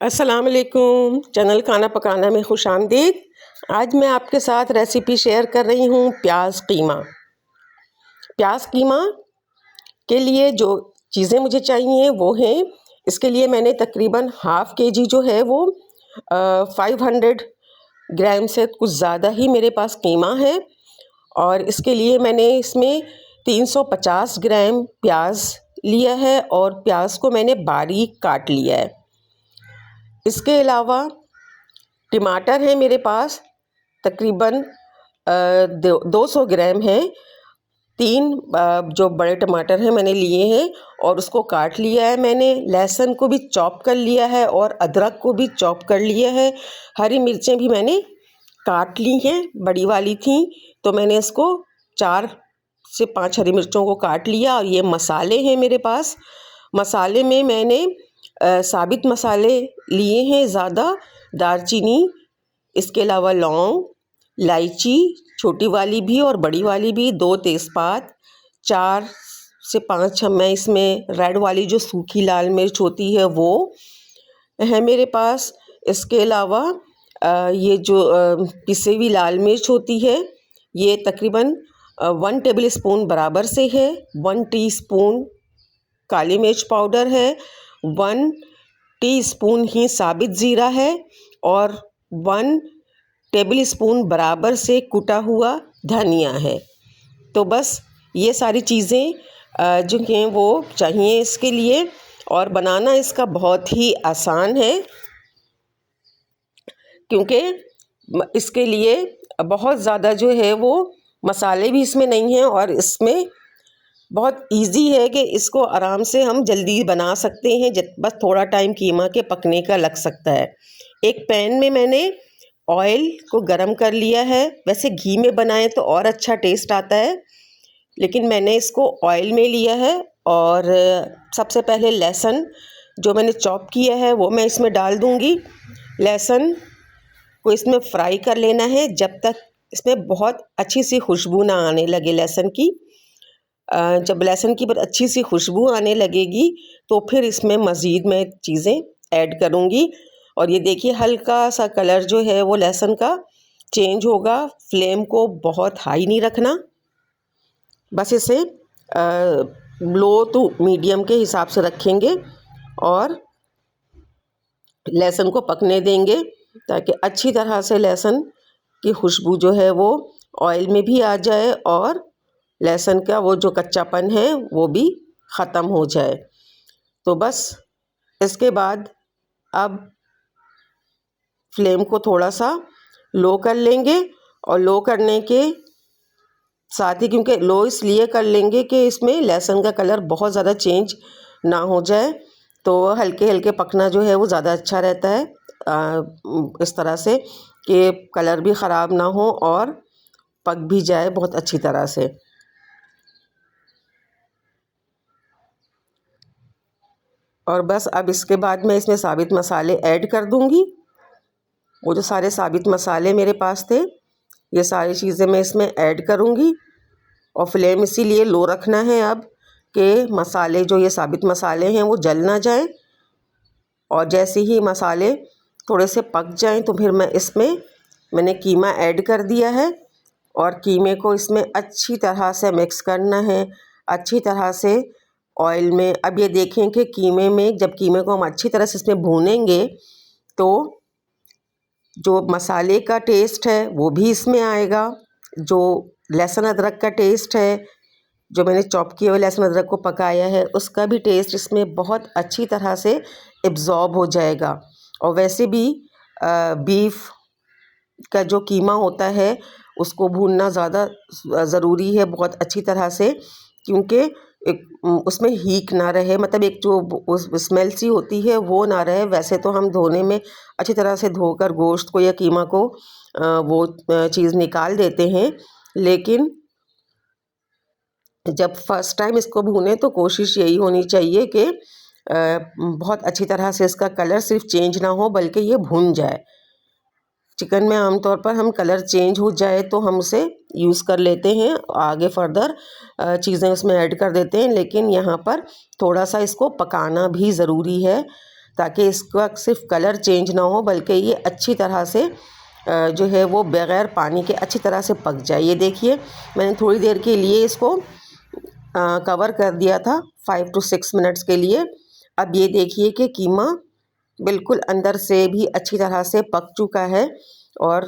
अस्सलाम वालेकुम। चैनल खाना पकाना में खुश आमदीद। आज मैं आपके साथ रेसिपी शेयर कर रही हूँ प्याज कीमा। प्याज कीमा के लिए जो चीज़ें मुझे चाहिए वो हैं, इसके लिए मैंने तकरीबन हाफ़ केजी जो है वो 500 ग्राम से कुछ ज़्यादा ही मेरे पास कीमा है। और इसके लिए मैंने इसमें 350 ग्राम प्याज लिया है और प्याज को मैंने बारीक काट लिया है। इसके अलावा टमाटर है मेरे पास तकरीबन 200 ग्राम है। 3 जो बड़े टमाटर हैं मैंने लिए हैं और उसको काट लिया है मैंने। लहसुन को भी चॉप कर लिया है और अदरक को भी चॉप कर लिया है। हरी मिर्चें भी मैंने काट ली हैं, बड़ी वाली थी तो मैंने इसको 4 से 5 हरी मिर्चों को काट लिया। और ये मसाले हैं मेरे पास। मसाले में मैंने साबित मसाले लिए हैं ज़्यादा, दालचीनी, इसके अलावा लौंग, इलायची छोटी वाली भी और बड़ी वाली भी, 2 तेज़पात, 4 से 5 मैं इसमें रेड वाली जो सूखी लाल मिर्च होती है वो है मेरे पास। इसके अलावा ये जो पिसी हुई लाल मिर्च होती है ये तकरीबन 1 टेबल स्पून बराबर से है। 1 टीस्पून काली मिर्च पाउडर है, 1 टीस्पून ही साबित ज़ीरा है और 1 टेबल स्पून बराबर से कुटा हुआ धनिया है। तो बस ये सारी चीज़ें जो हैं वो चाहिए इसके लिए। और बनाना इसका बहुत ही आसान है क्योंकि इसके लिए बहुत ज़्यादा जो है वो मसाले भी इसमें नहीं हैं और इसमें बहुत इजी है कि इसको आराम से हम जल्दी बना सकते हैं। बस थोड़ा टाइम कीमा के पकने का लग सकता है। एक पैन में मैंने ऑयल को गरम कर लिया है। वैसे घी में बनाएं तो और अच्छा टेस्ट आता है, लेकिन मैंने इसको ऑयल में लिया है। और सबसे पहले लहसुन जो मैंने चॉप किया है वो मैं इसमें डाल दूँगी। लहसुन को इसमें फ्राई कर लेना है जब तक इसमें बहुत अच्छी सी खुशबू ना आने लगे लहसुन की। जब लहसुन की बहुत अच्छी सी खुशबू आने लगेगी तो फिर इसमें मज़ीद मैं चीज़ें ऐड करूँगी। और ये देखिए हल्का सा कलर जो है वो लहसुन का चेंज होगा। फ्लेम को बहुत हाई नहीं रखना, बस इसे लो टू मीडियम के हिसाब से रखेंगे और लहसुन को पकने देंगे ताकि अच्छी तरह से लहसुन की खुशबू जो है वो ऑयल में भी आ जाए और लहसुन का वो जो कच्चापन है वो भी ख़त्म हो जाए। तो बस इसके बाद अब फ्लेम को थोड़ा सा लो कर लेंगे। और लो करने के साथ ही, क्योंकि लो इसलिए कर लेंगे कि इसमें लहसुन का कलर बहुत ज़्यादा चेंज ना हो जाए, तो हल्के हल्के पकना जो है वो ज़्यादा अच्छा रहता है। इस तरह से कि कलर भी ख़राब ना हो और पक भी जाए बहुत अच्छी तरह से। और बस अब इसके बाद मैं इसमें साबित मसाले ऐड कर दूंगी। वो जो सारे साबित मसाले मेरे पास थे ये सारी चीज़ें मैं इसमें ऐड करूंगी। और फ्लेम इसीलिए लो रखना है अब कि मसाले जो ये साबित मसाले हैं वो जल ना जाए। और जैसे ही मसाले थोड़े से पक जाएं तो फिर मैंने कीमा ऐड कर दिया है और कीमे को इसमें अच्छी तरह से मिक्स करना है, अच्छी तरह से ऑयल में। अब ये देखें कि कीमे में जब कीमे को हम अच्छी तरह से इसमें भूनेंगे तो जो मसाले का टेस्ट है वो भी इसमें आएगा, जो लहसुन अदरक का टेस्ट है, जो मैंने चॉप किए हुए लहसुन अदरक को पकाया है उसका भी टेस्ट इसमें बहुत अच्छी तरह से एब्जॉर्ब हो जाएगा। और वैसे भी बीफ का जो कीमा होता है उसको भूनना ज़्यादा ज़रूरी है बहुत अच्छी तरह से, क्योंकि एक उसमें हीक ना रहे, मतलब एक जो उस स्मेल सी होती है वो ना रहे। वैसे तो हम धोने में अच्छी तरह से धोकर गोश्त को या कीमा को वो चीज़ निकाल देते हैं, लेकिन जब फर्स्ट टाइम इसको भूने तो कोशिश यही होनी चाहिए कि बहुत अच्छी तरह से इसका कलर सिर्फ चेंज ना हो बल्कि ये भून जाए। चिकन में आमतौर पर हम कलर चेंज हो जाए तो हम उसे यूज़ कर लेते हैं, आगे फर्दर चीज़ें उसमें ऐड कर देते हैं, लेकिन यहाँ पर थोड़ा सा इसको पकाना भी ज़रूरी है ताकि इसका सिर्फ कलर चेंज ना हो बल्कि ये अच्छी तरह से जो है वो बग़ैर पानी के अच्छी तरह से पक जाए। ये देखिए मैंने थोड़ी देर के लिए इसको कवर कर दिया था 5 to 6 मिनट्स के लिए। अब ये देखिए कि कीमा बिल्कुल अंदर से भी अच्छी तरह से पक चुका है और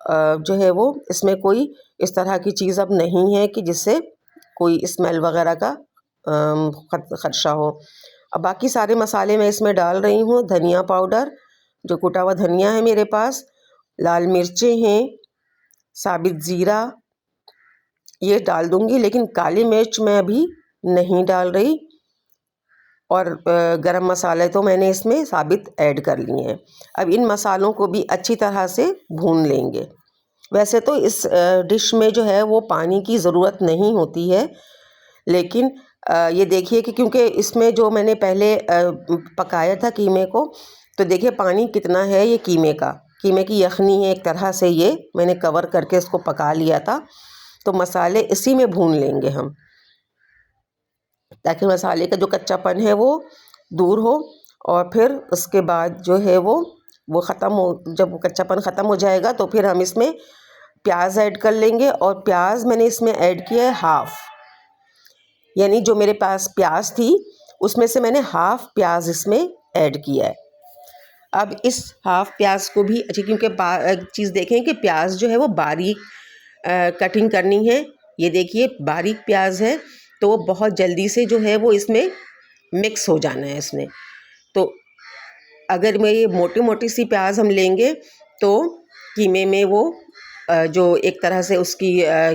जो है वो इसमें कोई इस तरह की चीज़ अब नहीं है कि जिससे कोई स्मेल वगैरह का ख़दशा हो। अब बाकी सारे मसाले मैं इसमें डाल रही हूँ। धनिया पाउडर, जो कुटा हुआ धनिया है मेरे पास, लाल मिर्चें हैं, साबित ज़ीरा ये डाल दूँगी, लेकिन काली मिर्च मैं अभी नहीं डाल रही। और गरम मसाले तो मैंने इसमें साबित ऐड कर लिए हैं। अब इन मसालों को भी अच्छी तरह से भून लेंगे। वैसे तो इस डिश में जो है वो पानी की ज़रूरत नहीं होती है, लेकिन ये देखिए कि क्योंकि इसमें जो मैंने पहले पकाया था कीमे को, तो देखिए पानी कितना है ये कीमे की यखनी है एक तरह से। ये मैंने कवर करके इसको पका लिया था, तो मसाले इसी में भून लेंगे हम, ताकि मसाले का जो कच्चापन है वो दूर हो। और फिर उसके बाद जो है वो ख़त्म हो, जब वो कच्चापन ख़त्म हो जाएगा तो फिर हम इसमें प्याज ऐड कर लेंगे। और प्याज मैंने इसमें ऐड किया है हाफ़, यानी जो मेरे पास प्याज थी उसमें से मैंने हाफ़ प्याज इसमें ऐड किया है। अब इस हाफ़ प्याज को भी अच्छी, क्योंकि एक चीज़ देखें कि प्याज जो है वो बारीक कटिंग करनी है। ये देखिए बारीक प्याज है तो वो बहुत जल्दी से जो है वो इसमें मिक्स हो जाना है इसमें। तो अगर मैं ये मोटी मोटी सी प्याज हम लेंगे तो कीमे में वो जो एक तरह से उसकी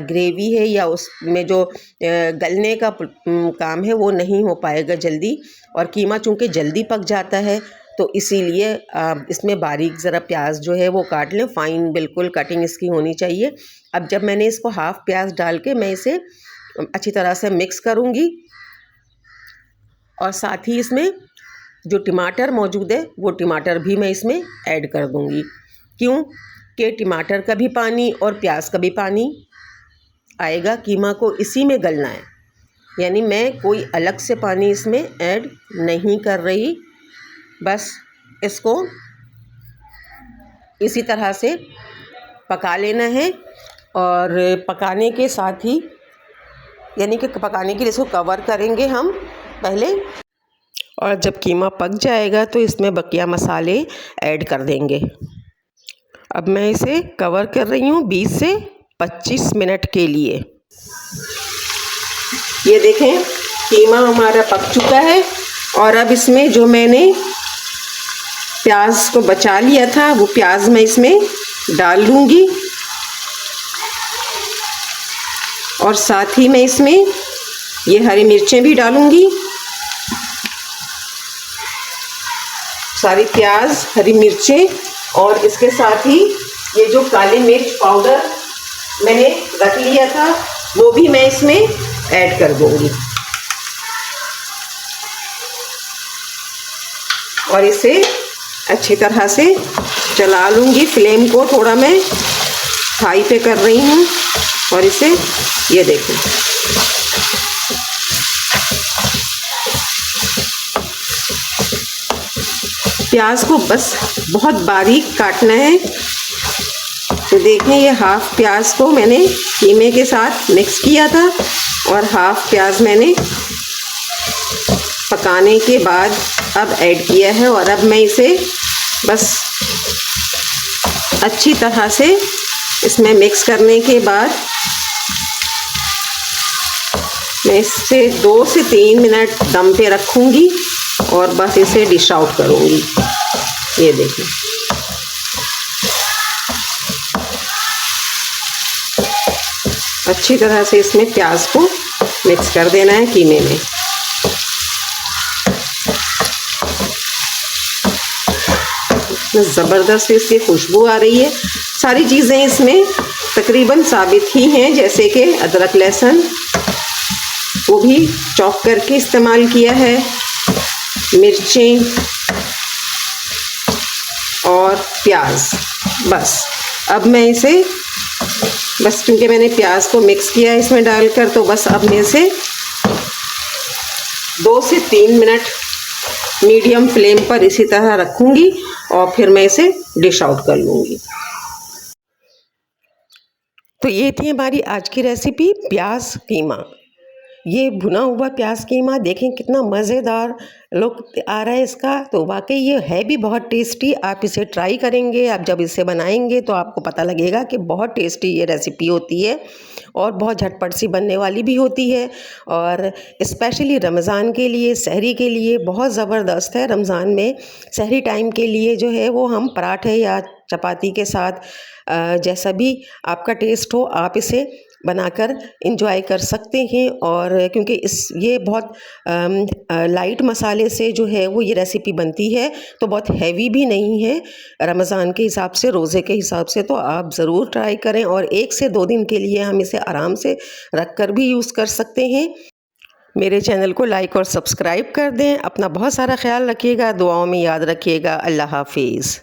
ग्रेवी है या उसमें जो गलने का काम है वो नहीं हो पाएगा जल्दी। और कीमा चूँकि जल्दी पक जाता है तो इसीलिए इसमें बारीक ज़रा प्याज जो है वो काट लें, फ़ाइन बिल्कुल कटिंग इसकी होनी चाहिए। अब जब मैंने इसको हाफ़ प्याज डाल के मैं इसे अच्छी तरह से मिक्स करूँगी, और साथ ही इसमें जो टमाटर मौजूद है वो टमाटर भी मैं इसमें ऐड कर दूँगी। क्यों कि टमाटर का भी पानी और प्याज का भी पानी आएगा, कीमा को इसी में गलना है, यानी मैं कोई अलग से पानी इसमें ऐड नहीं कर रही। बस इसको इसी तरह से पका लेना है। और पकाने के साथ ही, यानी कि पकाने के लिए इसको कवर करेंगे हम पहले, और जब कीमा पक जाएगा तो इसमें बकिया मसाले ऐड कर देंगे। अब मैं इसे कवर कर रही हूँ 20 से 25 मिनट के लिए। ये देखें कीमा हमारा पक चुका है, और अब इसमें जो मैंने प्याज को बचा लिया था वो प्याज मैं इसमें डाल लूँगी, और साथ ही मैं इसमें ये हरी मिर्चें भी डालूँगी। सारी प्याज, हरी मिर्चें, और इसके साथ ही ये जो काली मिर्च पाउडर मैंने रख लिया था वो भी मैं इसमें ऐड कर दूँगी। और इसे अच्छी तरह से चला लूँगी। फ्लेम को थोड़ा मैं हाई पे कर रही हूँ, और इसे ये देखें प्याज को बस बहुत बारीक काटना है। तो देखें ये हाफ़ प्याज को मैंने कीमे के साथ मिक्स किया था, और हाफ़ प्याज मैंने पकाने के बाद अब ऐड किया है। और अब मैं इसे बस अच्छी तरह से इसमें मिक्स करने के बाद मैं इसे 2 से 3 मिनट दम पे रखूँगी और बस इसे डिश आउट करूँगी। ये देखिए अच्छी तरह से इसमें प्याज को मिक्स कर देना है कीमे में। ज़बरदस्त इसकी खुशबू आ रही है। सारी चीज़ें इसमें तकरीबन साबित ही हैं, जैसे कि अदरक लहसुन वो भी चॉप करके इस्तेमाल किया है, मिर्चें और प्याज। बस अब मैं इसे बस क्योंकि मैंने प्याज को मिक्स किया है इसमें डालकर, तो बस अब मैं इसे 2 से 3 मिनट मीडियम फ्लेम पर इसी तरह रखूँगी और फिर मैं इसे डिश आउट कर लूँगी। तो ये थी हमारी आज की रेसिपी प्याज कीमा। ये भुना हुआ प्याज कीमा देखें कितना मज़ेदार लुक आ रहा है इसका। तो वाकई ये है भी बहुत टेस्टी। आप इसे ट्राई करेंगे, आप जब इसे बनाएंगे तो आपको पता लगेगा कि बहुत टेस्टी ये रेसिपी होती है और बहुत झटपट सी बनने वाली भी होती है। और स्पेशली रमज़ान के लिए, सहरी के लिए बहुत ज़बरदस्त है। रमज़ान में सहरी टाइम के लिए जो है वो हम पराठे या चपाती के साथ जैसा भी आपका टेस्ट हो आप इसे बनाकर इंजॉय कर सकते हैं। और क्योंकि ये बहुत लाइट मसाले से जो है वो ये रेसिपी बनती है, तो बहुत हैवी भी नहीं है रमज़ान के हिसाब से, रोज़े के हिसाब से। तो आप ज़रूर ट्राई करें और 1 से 2 दिन के लिए हम इसे आराम से रख कर भी यूज़ कर सकते हैं। मेरे चैनल को लाइक और सब्सक्राइब कर दें। अपना बहुत सारा ख्याल रखिएगा, दुआओं में याद रखिएगा। अल्लाह हाफिज़।